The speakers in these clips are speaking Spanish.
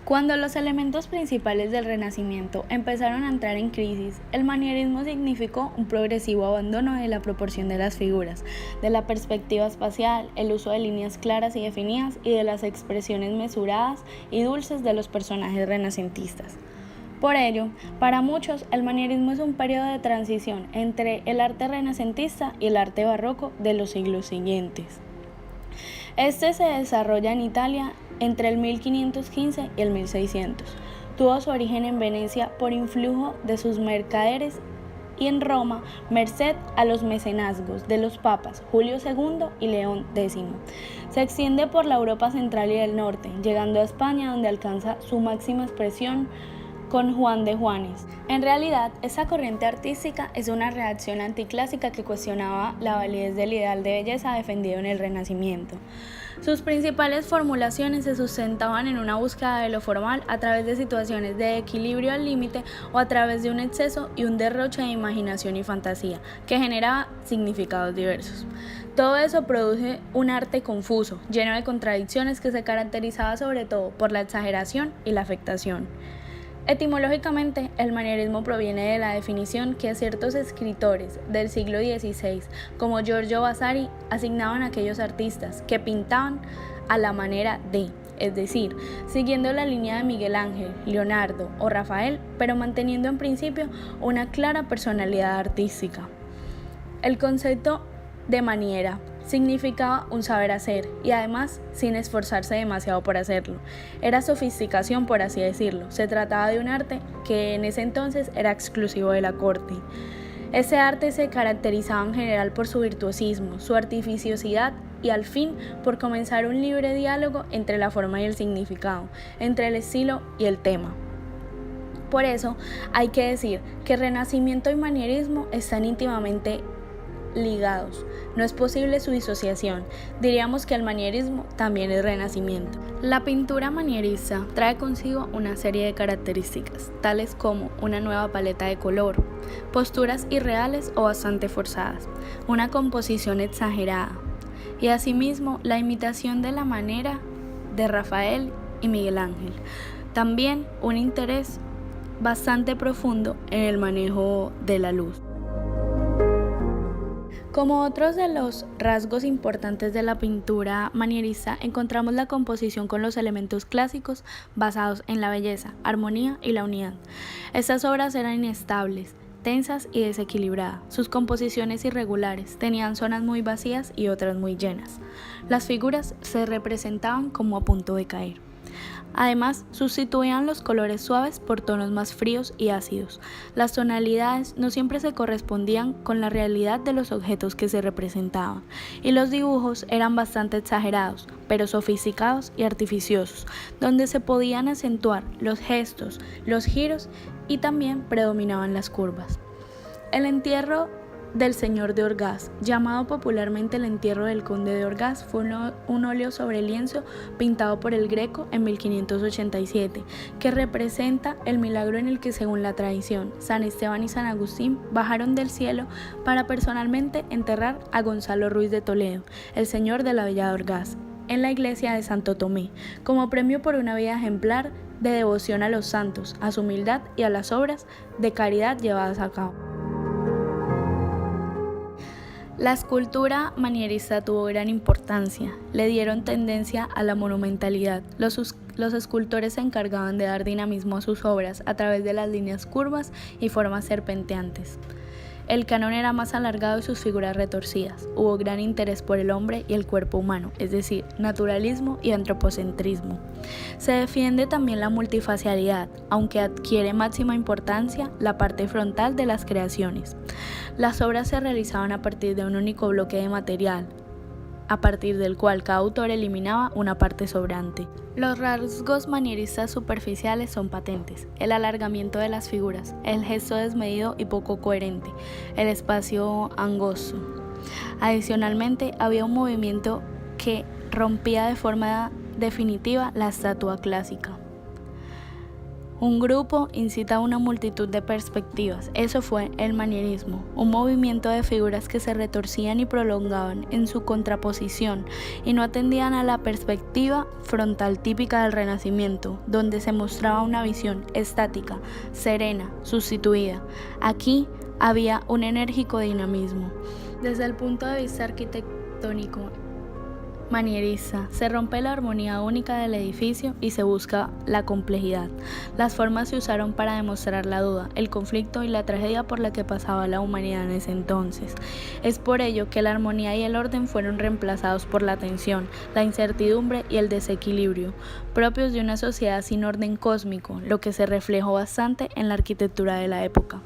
Cuando los elementos principales del Renacimiento empezaron a entrar en crisis, el manierismo significó un progresivo abandono de la proporción de las figuras, de la perspectiva espacial, el uso de líneas claras y definidas y de las expresiones mesuradas y dulces de los personajes renacentistas. Por ello, para muchos, el manierismo es un periodo de transición entre el arte renacentista y el arte barroco de los siglos siguientes. Este se desarrolla en Italia entre el 1515 y el 1600. Tuvo su origen en Venecia por influjo de sus mercaderes y en Roma merced a los mecenazgos de los papas Julio II y León X. Se extiende por la Europa central y del norte, llegando a España donde alcanza su máxima expresión con Juan de Juanes. En realidad, esta corriente artística es una reacción anticlásica que cuestionaba la validez del ideal de belleza defendido en el Renacimiento. Sus principales formulaciones se sustentaban en una búsqueda de lo formal a través de situaciones de equilibrio al límite o a través de un exceso y un derroche de imaginación y fantasía que generaba significados diversos. Todo eso produce un arte confuso, lleno de contradicciones que se caracterizaba sobre todo por la exageración y la afectación. Etimológicamente, el manierismo proviene de la definición que ciertos escritores del siglo XVI, como Giorgio Vasari, asignaban a aquellos artistas que pintaban a la manera de, es decir, siguiendo la línea de Miguel Ángel, Leonardo o Rafael, pero manteniendo en principio una clara personalidad artística. El concepto de maniera significaba un saber hacer y además sin esforzarse demasiado por hacerlo. Era sofisticación, por así decirlo. Se trataba de un arte que en ese entonces era exclusivo de la corte. Ese arte se caracterizaba en general por su virtuosismo, su artificiosidad y al fin por comenzar un libre diálogo entre la forma y el significado, entre el estilo y el tema. Por eso hay que decir que Renacimiento y manierismo están íntimamente ligados. No es posible su disociación. Diríamos que el manierismo también es renacimiento. La pintura manierista trae consigo una serie de características, tales como una nueva paleta de color, posturas irreales o bastante forzadas, una composición exagerada y asimismo la imitación de la manera de Rafael y Miguel Ángel. También un interés bastante profundo en el manejo de la luz. Como otros de los rasgos importantes de la pintura manierista, encontramos la composición con los elementos clásicos basados en la belleza, armonía y la unidad. Estas obras eran inestables, tensas y desequilibradas. Sus composiciones irregulares, tenían zonas muy vacías y otras muy llenas. Las figuras se representaban como a punto de caer. Además, sustituían los colores suaves por tonos más fríos y ácidos. Las tonalidades no siempre se correspondían con la realidad de los objetos que se representaban, y los dibujos eran bastante exagerados, pero sofisticados y artificiosos, donde se podían acentuar los gestos, los giros y también predominaban las curvas. El entierro del señor de Orgaz, llamado popularmente el entierro del conde de Orgaz, fue un óleo sobre lienzo pintado por el Greco en 1587, que representa el milagro en el que, según la tradición, San Esteban y San Agustín bajaron del cielo para personalmente enterrar a Gonzalo Ruiz de Toledo, el señor de la villa de Orgaz, en la iglesia de Santo Tomé, como premio por una vida ejemplar de devoción a los santos, a su humildad y a las obras de caridad llevadas a cabo. La escultura manierista tuvo gran importancia, le dieron tendencia a la monumentalidad. Los escultores se encargaban de dar dinamismo a sus obras a través de las líneas curvas y formas serpenteantes. El canon era más alargado y sus figuras retorcidas. Hubo gran interés por el hombre y el cuerpo humano, es decir, naturalismo y antropocentrismo. Se defiende también la multifacialidad, aunque adquiere máxima importancia la parte frontal de las creaciones. Las obras se realizaban a partir de un único bloque de material, a partir del cual cada autor eliminaba una parte sobrante. Los rasgos manieristas superficiales son patentes: el alargamiento de las figuras, el gesto desmedido y poco coherente, el espacio angosto. Adicionalmente, había un movimiento que rompía de forma definitiva la estatua clásica. Un grupo incita a una multitud de perspectivas. Eso fue el manierismo, un movimiento de figuras que se retorcían y prolongaban en su contraposición y no atendían a la perspectiva frontal típica del Renacimiento, donde se mostraba una visión estática, serena, sustituida. Aquí había un enérgico dinamismo. Desde el punto de vista arquitectónico manierista, se rompe la armonía única del edificio y se busca la complejidad. Las formas se usaron para demostrar la duda, el conflicto y la tragedia por la que pasaba la humanidad en ese entonces. Es por ello que la armonía y el orden fueron reemplazados por la tensión, la incertidumbre y el desequilibrio, propios de una sociedad sin orden cósmico, lo que se reflejó bastante en la arquitectura de la época.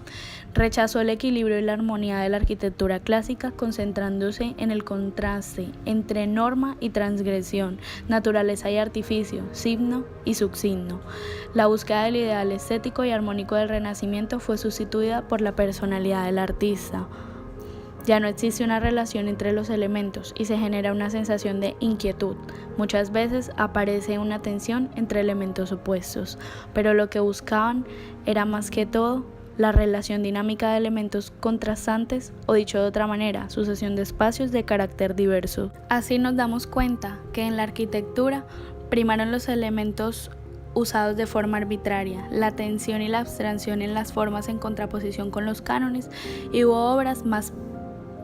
Rechazó el equilibrio y la armonía de la arquitectura clásica, concentrándose en el contraste entre norma y transgresión, naturaleza y artificio, signo y subsigno. La búsqueda del ideal estético y armónico del Renacimiento fue sustituida por la personalidad del artista. Ya no existe una relación entre los elementos y se genera una sensación de inquietud. Muchas veces aparece una tensión entre elementos opuestos, pero lo que buscaban era más que todo la relación dinámica de elementos contrastantes o, dicho de otra manera, sucesión de espacios de carácter diverso. Así nos damos cuenta que en la arquitectura primaron los elementos usados de forma arbitraria, la tensión y la abstracción en las formas en contraposición con los cánones, y hubo obras más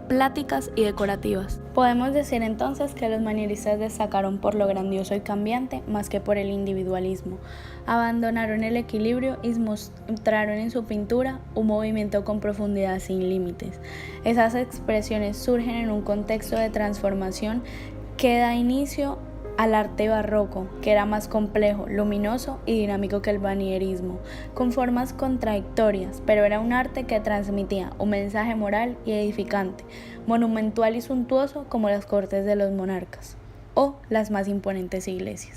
plásticas y decorativas. Podemos decir entonces que los manieristas destacaron por lo grandioso y cambiante más que por el individualismo. Abandonaron el equilibrio y mostraron en su pintura un movimiento con profundidad sin límites. Esas expresiones surgen en un contexto de transformación que da inicio al arte barroco, que era más complejo, luminoso y dinámico que el manierismo, con formas contradictorias, pero era un arte que transmitía un mensaje moral y edificante, monumental y suntuoso como las cortes de los monarcas o las más imponentes iglesias.